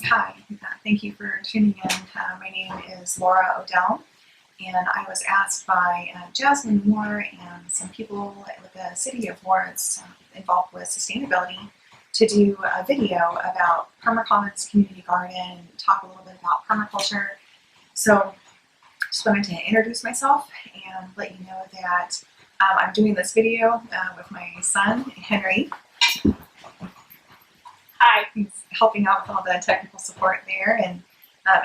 Hi, thank you for tuning in. My name is Laura Odell, and I was asked by Jasmine Moore and some people with the City of Lawrence involved with sustainability to do a video about Permacommons Community Garden, talk a little bit about permaculture. So just wanted to introduce myself and let you know that I'm doing this video with my son, Henry. Hi, he's helping out with all the technical support there, and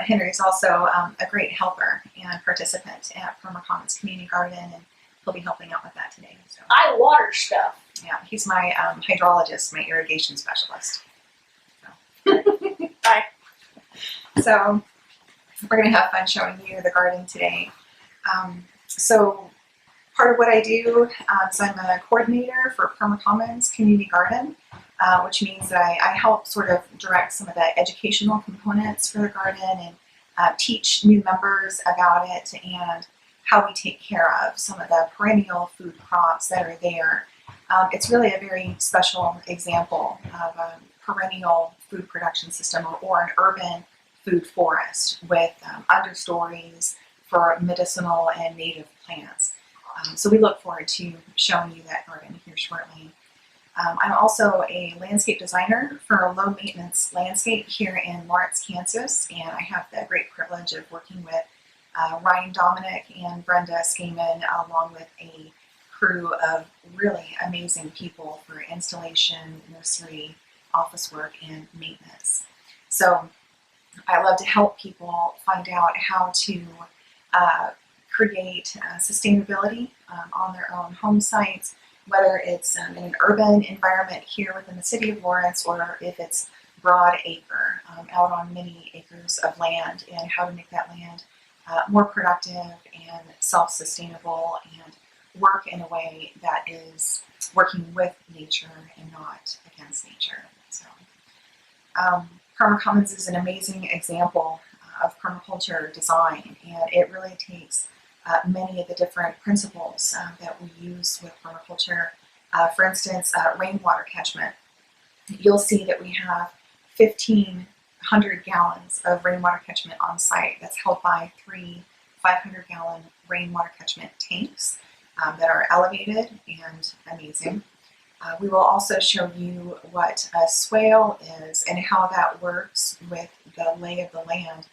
Henry's also a great helper and participant at Permacommons Community Garden, and he'll be helping out with that today. So I water stuff. yeah, he's my hydrologist, my irrigation specialist. So. Bye. So we're going to have fun showing you the garden today. So part of what I do is I'm a coordinator for Permacommons Community Garden, which means that I help sort of direct some of the educational components for the garden and teach new members about it and how we take care of some of the perennial food crops that are there. It's really a very special example of a perennial food production system or an urban food forest with understories for medicinal and native plants. So we look forward to showing you that garden here shortly. I'm also a landscape designer for a low maintenance landscape here in Lawrence, Kansas, and I have the great privilege of working with Ryan Dominic and Brenda Skaman, along with a crew of really amazing people for installation, nursery, office work, and maintenance. So I love to help people find out how to create sustainability on their own home sites, whether it's in an urban environment here within the City of Lawrence or if it's broad acre, out on many acres of land, and how to make that land more productive and self-sustainable and work in a way that is working with nature and not against nature. So Permacommons is an amazing example of permaculture design, and it really takes many of the different principles that we use with permaculture. For instance, rainwater catchment. You'll see that we have 1,500 gallons of rainwater catchment on site that's held by 3 500-gallon rainwater catchment tanks that are elevated and amazing. We will also show you what a swale is and how that works with the lay of the land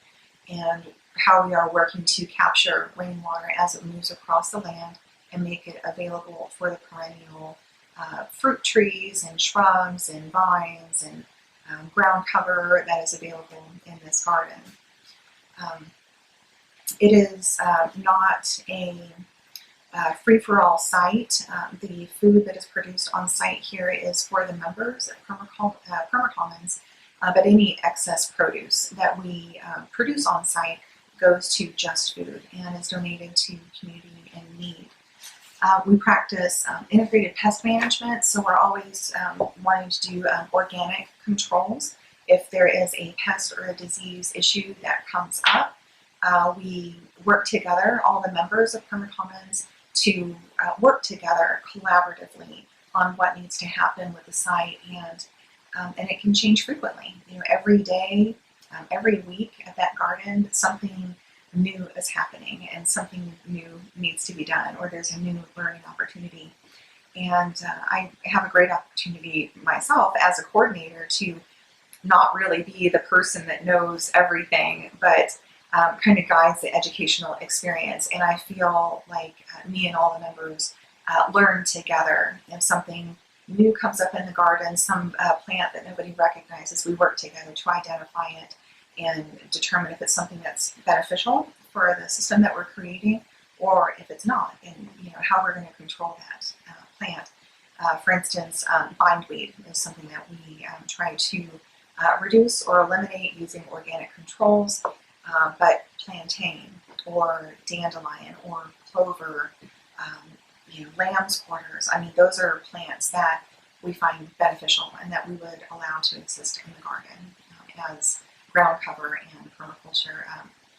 and how we are working to capture rainwater as it moves across the land and make it available for the perennial fruit trees and shrubs and vines and ground cover that is available in this garden. It is not a free-for-all site. The food that is produced on site here is for the members at Permacommons, but any excess produce that we produce on site goes to Just Food and is donated to community in need. We practice integrated pest management, so we're always wanting to do organic controls. If there is a pest or a disease issue that comes up, we work together, all the members of Permacommons, to work together collaboratively on what needs to happen with the site, and it can change frequently. Every day, every week at that garden, something new is happening and something new needs to be done, or there's a new learning opportunity. And I have a great opportunity myself as a coordinator to not really be the person that knows everything, but kind of guides the educational experience. And I feel like me and all the members learn together. If something new comes up in the garden, some plant that nobody recognizes, we work together to identify it and determine if it's something that's beneficial for the system that we're creating, or if it's not, and how we're going to control that plant. For instance, bindweed is something that we try to reduce or eliminate using organic controls, but plantain or dandelion or clover, lamb's quarters, those are plants that we find beneficial and that we would allow to exist in the garden as ground cover and permaculture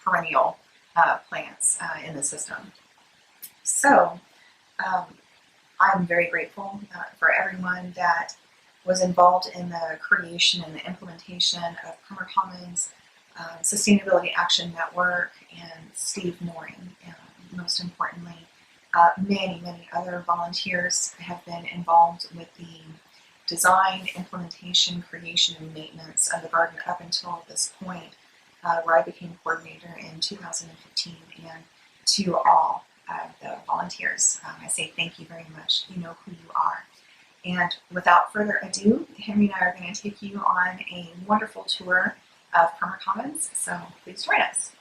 perennial plants in the system. So I'm very grateful for everyone that was involved in the creation and the implementation of Permacommons Sustainability Action Network, and Steve Mooring. Most importantly, many other volunteers have been involved with the design, implementation, creation, and maintenance of the garden up until this point, where I became coordinator in 2015. And to all the volunteers, I say thank you very much. You know who you are. And without further ado, Henry and I are going to take you on a wonderful tour of Permacommons, so please join us.